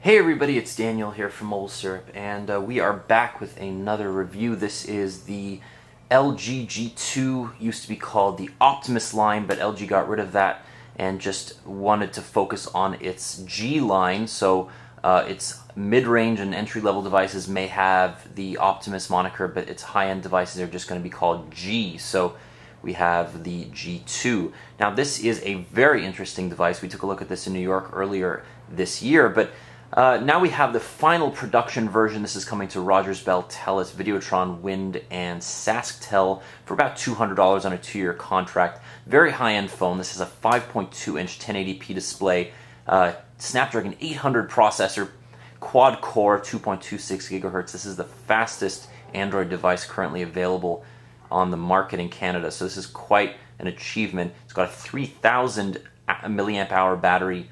Hey everybody, it's Daniel here from Mobile Syrup, and we are back with another review. This is the LG G2, used to be called the Optimus line, but LG got rid of that and just wanted to focus on its G line. So its mid-range and entry-level devices may have the Optimus moniker, but its high-end devices are just going to be called G. So we have the G2. Now this is a very interesting device. We took a look at this in New York earlier this year, but now we have the final production version. This is coming to Rogers Bell, Telus, Videotron, Wind, and SaskTel for about $200 on a 2-year contract. Very high-end phone. This is a 5.2-inch 1080p display, Snapdragon 800 processor, quad-core, 2.26 gigahertz. This is the fastest Android device currently available on the market in Canada, so this is quite an achievement. It's got a 3,000 milliamp hour battery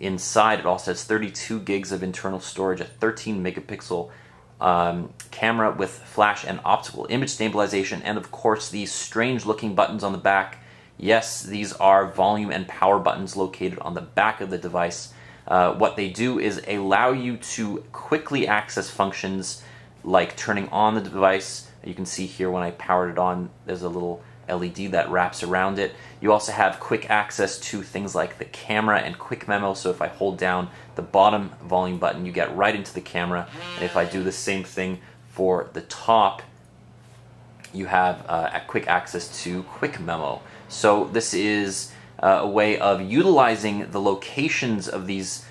inside. It also has 32 gigs of internal storage, a 13 megapixel camera with flash and optical image stabilization, and of course these strange looking buttons on the back. Yes, these are volume and power buttons located on the back of the device. What they do is allow you to quickly access functions like turning on the device. You can see here when I powered it on, there's a little LED that wraps around it. You also have quick access to things like the camera and quick memo, so if I hold down the bottom volume button, you get right into the camera, and if I do the same thing for the top, you have a quick access to quick memo. So this is a way of utilizing the locations of these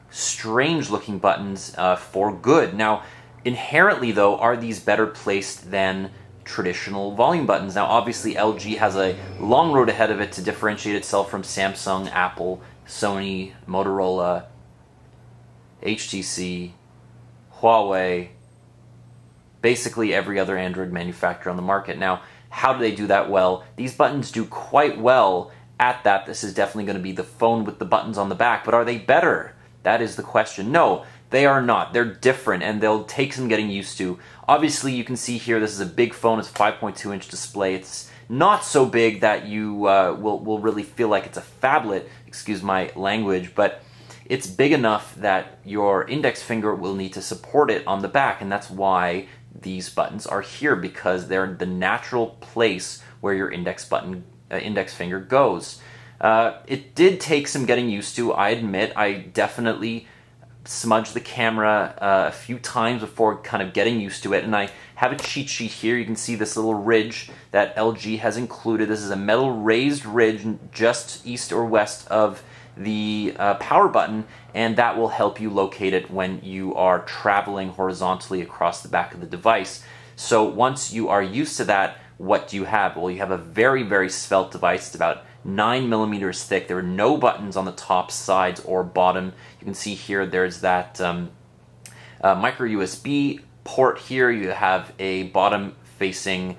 strange looking buttons for good. Now inherently though, are these better placed than traditional volume buttons? Now obviously LG has a long road ahead of it to differentiate itself from Samsung, Apple, Sony, Motorola, HTC, Huawei, basically every other Android manufacturer on the market. Now how do they do that? Well, these buttons do quite well at that. This is definitely going to be the phone with the buttons on the back, but are they better? That is the question. No, they are not. They're different, and they'll take some getting used to. Obviously, you can see here, this is a big phone. It's a 5.2-inch display. It's not so big that you will really feel like it's a phablet, excuse my language, but it's big enough that your index finger will need to support it on the back, and that's why these buttons are here, because they're the natural place where your index finger goes. It did take some getting used to, I admit. I definitely smudged the camera a few times before kind of getting used to it, and I have a cheat sheet here. You can see this little ridge that LG has included. This is a metal raised ridge just east or west of the power button, and that will help you locate it when you are traveling horizontally across the back of the device. So once you are used to that, what do you have? Well, you have a very, very svelte device. It's about 9 millimeters thick. There are no buttons on the top, sides, or bottom. You can see here there's that micro USB port here. You have a bottom-facing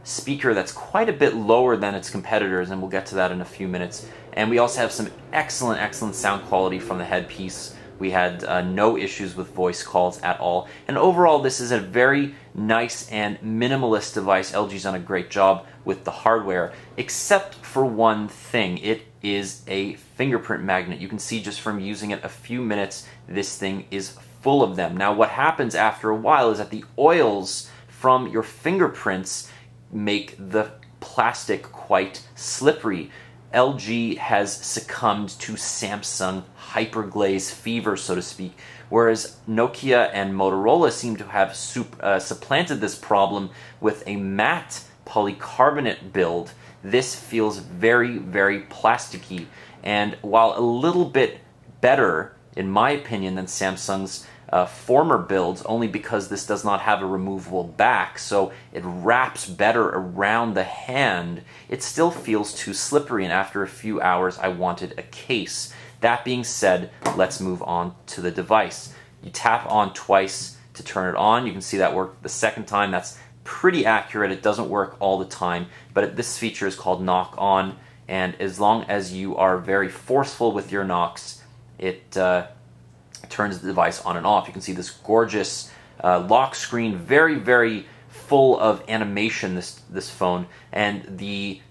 speaker that's quite a bit lower than its competitors, and we'll get to that in a few minutes. And we also have some excellent sound quality from the headpiece. We had no issues with voice calls at all. And overall, this is a very nice and minimalist device. LG's done a great job with the hardware, except for one thing. It is a fingerprint magnet. You can see just from using it a few minutes, this thing is full of them. Now what happens after a while is that the oils from your fingerprints make the plastic quite slippery. LG has succumbed to Samsung hyperglaze fever, so to speak, whereas Nokia and Motorola seem to have supplanted this problem with a matte polycarbonate build. This feels very, very plasticky, and while a little bit better, in my opinion, than Samsung's former builds, only because this does not have a removable back, so it wraps better around the hand, it still feels too slippery, and after a few hours I wanted a case. That being said, let's move on to the device. You tap on twice to turn it on. You can see that worked the second time. That's pretty accurate. It doesn't work all the time, but this feature is called knock on, and as long as you are very forceful with your knocks, it turns the device on and off. You can see this gorgeous lock screen, very full of animation, this phone, and the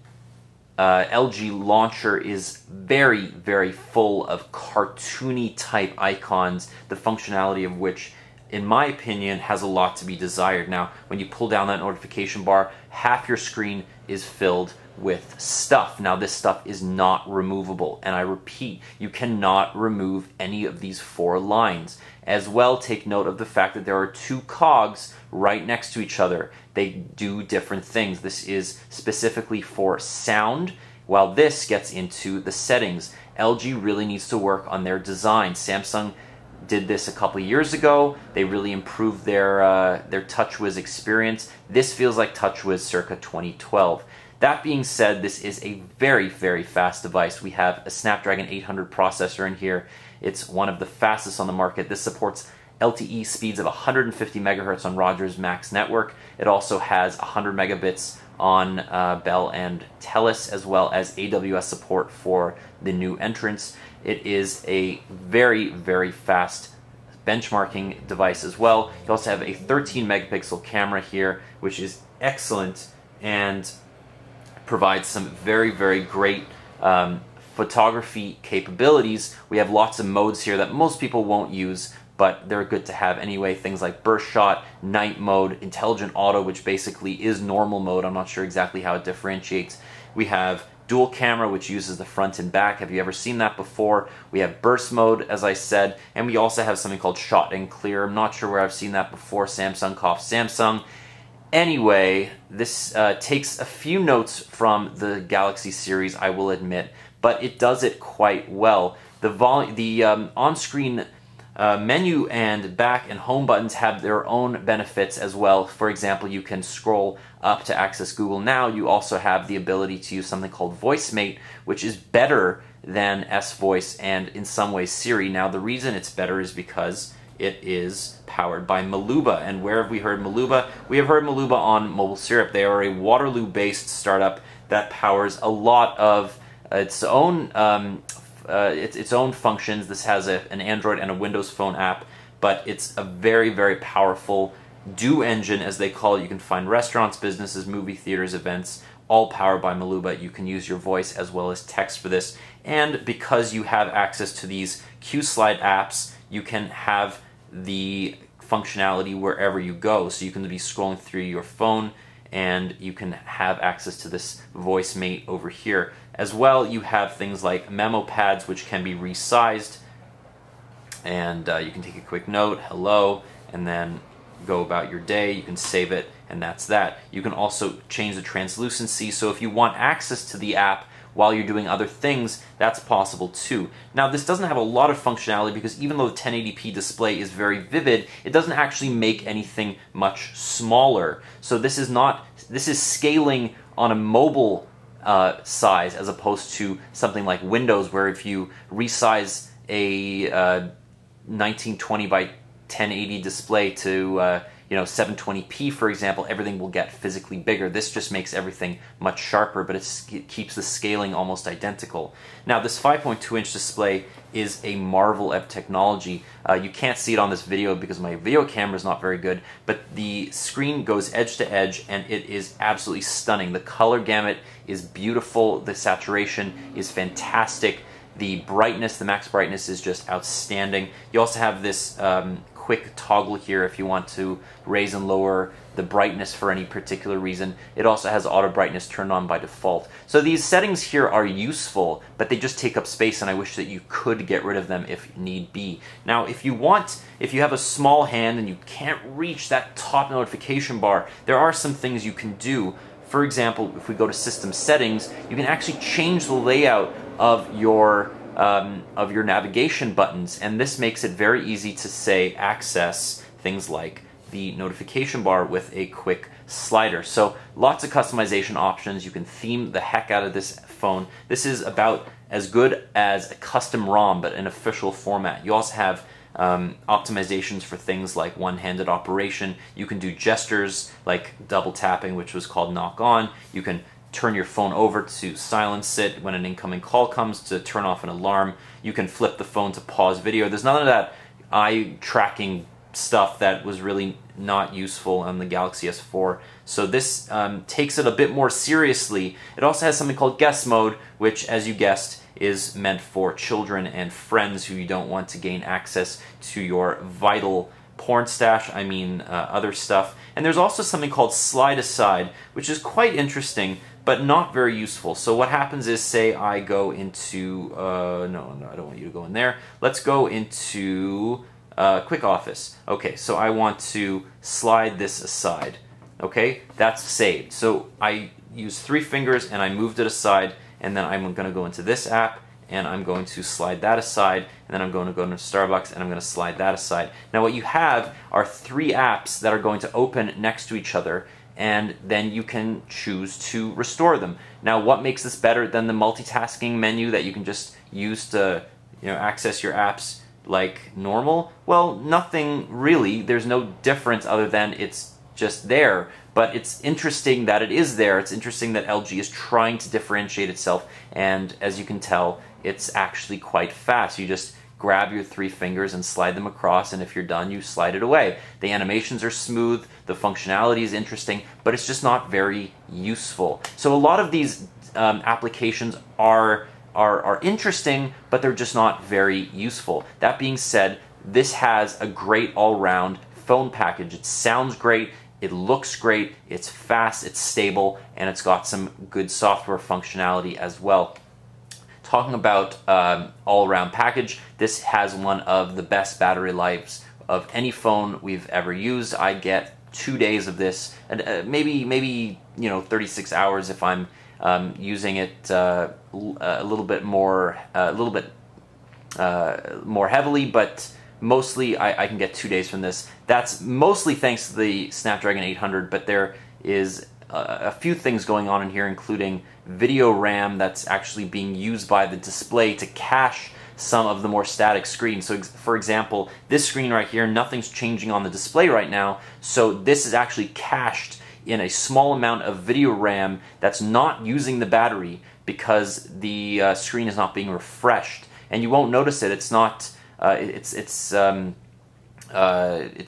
LG launcher is very, very full of cartoony type icons, the functionality of which, in my opinion, has a lot to be desired. Now, when you pull down that notification bar, half your screen is filled with stuff. Now, this stuff is not removable, and I repeat, you cannot remove any of these 4 lines. As well, take note of the fact that there are 2 cogs right next to each other. They do different things. This is specifically for sound, while this gets into the settings. LG really needs to work on their design. Samsung did this a couple years ago. They really improved their TouchWiz experience. This feels like TouchWiz circa 2012. That being said, this is a very, very fast device. We have a Snapdragon 800 processor in here. It's one of the fastest on the market. This supports LTE speeds of 150 megahertz on Rogers Max network. It also has 100 megabits on Bell and Telus, as well as AWS support for the new entrants. It is a very, very fast benchmarking device as well. You also have a 13 megapixel camera here, which is excellent and provides some very, very great photography capabilities. We have lots of modes here that most people won't use, but they're good to have anyway. Things like burst shot, night mode, intelligent auto, which basically is normal mode. I'm not sure exactly how it differentiates. We have dual camera, which uses the front and back. Have you ever seen that before? We have burst mode, as I said, and we also have something called shot and clear. I'm not sure where I've seen that before. Samsung cough Samsung. Anyway, this takes a few notes from the Galaxy series, I will admit, but it does it quite well. The on-screen menu and back and home buttons have their own benefits as well. For example, you can scroll up to access Google Now. You also have the ability to use something called VoiceMate, which is better than S-Voice and in some ways Siri. Now, the reason it's better is because it is powered by Maluba. And where have we heard Maluba? We have heard Maluba on Mobile Syrup. They are a Waterloo-based startup that powers a lot of its own functions. This has an Android and a Windows Phone app, but it's a very, very powerful do engine, as they call it. You can find restaurants, businesses, movie theaters, events, all powered by Maluba. You can use your voice as well as text for this. And because you have access to these Q-Slide apps, you can have the functionality wherever you go. So you can be scrolling through your phone and you can have access to this VoiceMate over here. As well, you have things like memo pads, which can be resized, and you can take a quick note, hello, and then go about your day. You can save it, and that's that. You can also change the translucency, so if you want access to the app while you're doing other things, that's possible too. Now, this doesn't have a lot of functionality because even though the 1080p display is very vivid, it doesn't actually make anything much smaller. So this is scaling on a mobile size as opposed to something like Windows, where if you resize a 1920 by 1080 display to 720p, for example, everything will get physically bigger. This just makes everything much sharper, but it keeps the scaling almost identical. Now, this 5.2-inch display is a marvel of technology. You can't see it on this video because my video camera is not very good, but the screen goes edge to edge and it is absolutely stunning. The color gamut is beautiful. The saturation is fantastic. The brightness, the max brightness, is just outstanding. You also have this quick toggle here if you want to raise and lower the brightness for any particular reason. It also has auto brightness turned on by default. So these settings here are useful, but they just take up space, and I wish that you could get rid of them if need be. Now, if you have a small hand and you can't reach that top notification bar, there are some things you can do. For example, if we go to System Settings, you can actually change the layout of your navigation buttons, and this makes it very easy to, say, access things like the notification bar with a quick slider. So lots of customization options. You can theme the heck out of this phone. This is about as good as a custom ROM, but in official format. You also have optimizations for things like one-handed operation. You can do gestures like double tapping, which was called knock on. You can turn your phone over to silence it when an incoming call comes, to turn off an alarm. You can flip the phone to pause video. There's none of that eye tracking stuff that was really not useful on the Galaxy S4. So this takes it a bit more seriously. It also has something called guest mode, which, as you guessed, is meant for children and friends who you don't want to gain access to your vital porn stash, other stuff. And there's also something called slide aside, which is quite interesting, but not very useful. So what happens is, say I go into, no, I don't want you to go in there. Let's go into Quick Office. Okay, so I want to slide this aside. Okay, that's saved. So I use 3 fingers and I moved it aside, and then I'm going to go into this app and I'm going to slide that aside, and then I'm going to go into Starbucks and I'm going to slide that aside. Now what you have are 3 apps that are going to open next to each other, and then you can choose to restore them. Now what makes this better than the multitasking menu that you can just use to access your apps like normal? Well, nothing really. There's no difference other than it's just there. But it's interesting that it is there. It's interesting that LG is trying to differentiate itself, and as you can tell, it's actually quite fast. You just grab your 3 fingers and slide them across, and if you're done, you slide it away. The animations are smooth, the functionality is interesting, but it's just not very useful. So a lot of these applications are interesting, but they're just not very useful. That being said, this has a great all-round phone package. It sounds great, it looks great, it's fast, it's stable, and it's got some good software functionality as well. Talking about all-around package, this has one of the best battery lives of any phone we've ever used. I get 2 days of this, and maybe 36 hours if I'm using it a little bit more heavily, but mostly I can get 2 days from this. That's mostly thanks to the Snapdragon 800, but there is a few things going on in here, including video RAM that's actually being used by the display to cache some of the more static screens. So for example, this screen right here, nothing's changing on the display right now, so this is actually cached in a small amount of video RAM that's not using the battery because the screen is not being refreshed. And you won't notice it. It's not. It's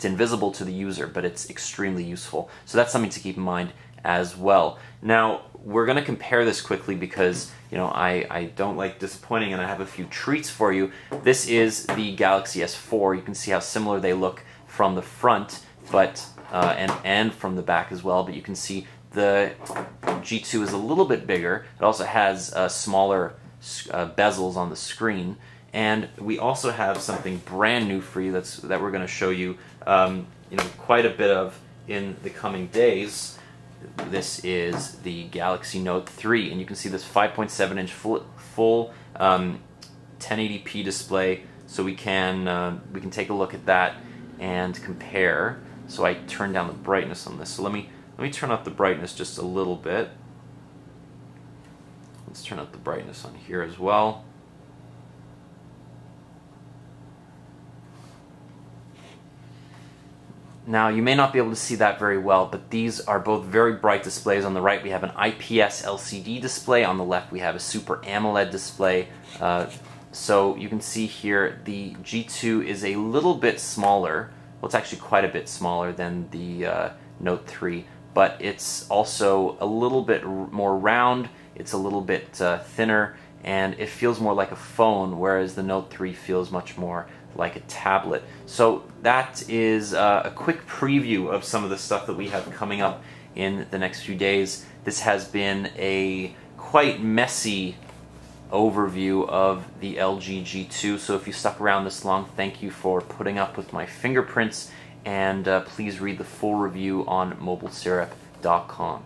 invisible to the user, but it's extremely useful. So that's something to keep in mind as well. Now we're going to compare this quickly because I don't like disappointing, and I have a few treats for you. This is the Galaxy S4. You can see how similar they look from the front, but and from the back as well. But you can see the G2 is a little bit bigger. It also has smaller bezels on the screen. And we also have something brand new for you that we're going to show you quite a bit of in the coming days. This is the Galaxy Note 3, and you can see this 5.7-inch full 1080p display. So we can take a look at that and compare. So I turned down the brightness on this. So let me turn up the brightness just a little bit. Let's turn up the brightness on here as well. Now, you may not be able to see that very well, but these are both very bright displays. On the right, we have an IPS LCD display. On the left, we have a Super AMOLED display. So you can see here, the G2 is a little bit smaller. Well, it's actually quite a bit smaller than the Note 3, but it's also a little bit more round. It's a little bit thinner, and it feels more like a phone, whereas the Note 3 feels much more like a tablet. So that is a quick preview of some of the stuff that we have coming up in the next few days. This has been a quite messy overview of the LG G2, so if you stuck around this long, thank you for putting up with my fingerprints, and please read the full review on mobilesyrup.com.